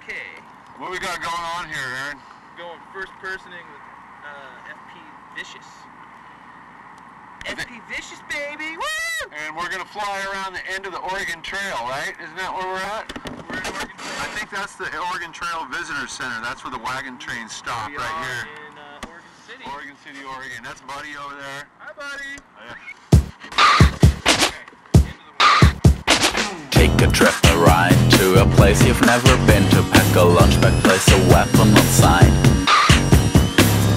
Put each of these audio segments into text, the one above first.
Okay. What we got going on here, Aaron? Going first personing with FPVicious. FPVicious, baby! Woo! And we're gonna fly around the end of the Oregon Trail, right? Isn't that where we're at? We're in Oregon Trail. I think that's the Oregon Trail Visitor Center. That's where the wagon trains stop, We right are here. in Oregon City. Oregon City, Oregon. That's Buddy over there. Hi, buddy. Yeah. Take a trip, a ride to a place you've never been to. Pack a lunch bag, place a weapon on side.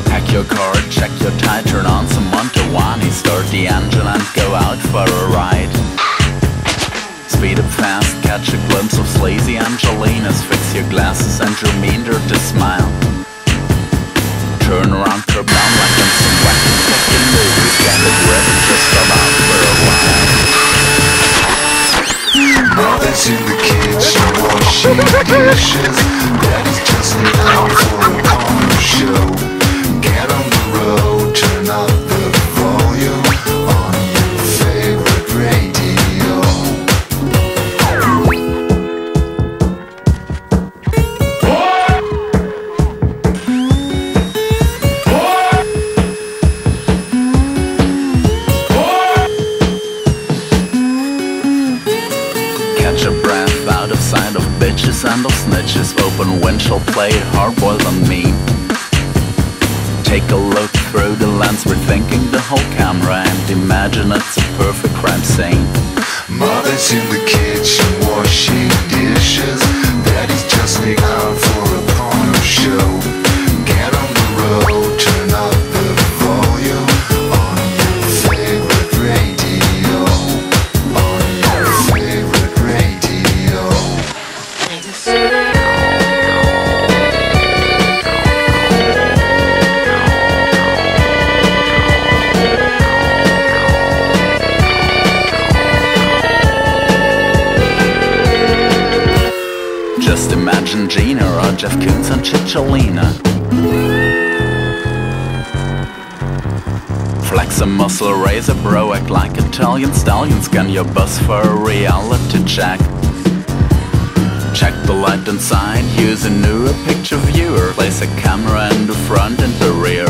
Pack your car, check your tie, turn on some Montawani, start the engine and go out for a ride. Speed up fast, catch a glimpse of sleazy Angelinas. Fix your glasses and your mean dirty smile. Turn around, curb down like in some wacky fucking movies. Get a grip, just come out for a while. Mother's in the kitchen washing dishes. Daddy's just out for a corner show. Get on the road, turn up the volume on your favorite radio. Catch a breath out of sight of bitches and of snitches. Open windshield, play hard-boiled on me. Take a look through the lens, rethinking the whole camera, and imagine it's a perfect crime scene. Mother's in the kitchen washing dishes. Daddy's just out for a corner show. Get on the road, turn up the volume on your favorite radio. On your favorite radio. Just imagine Gina or Jeff Koons and Chicholina. Flex a muscle, raise a bro, act like Italian stallions. Scan your bus for a reality check. Check the light inside, use a newer picture viewer. Place a camera in the front and the rear.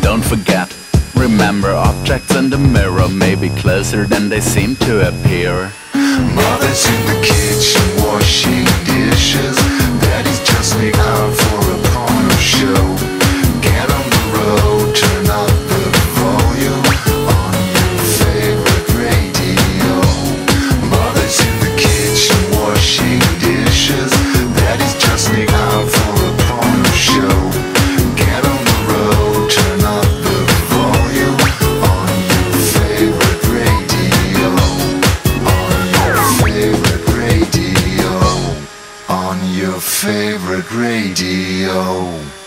Don't forget, remember objects in the mirror may be closer than they seem to appear. Mother's in the kitchen washing dishes. Daddy's just out for a corner show. Get on the road, turn up the volume on your favorite radio. Mother's in the kitchen washing dishes. Daddy's just out for a corner show. Get on the road, turn up the volume on your favorite radio. Favorite radio, on your favorite radio.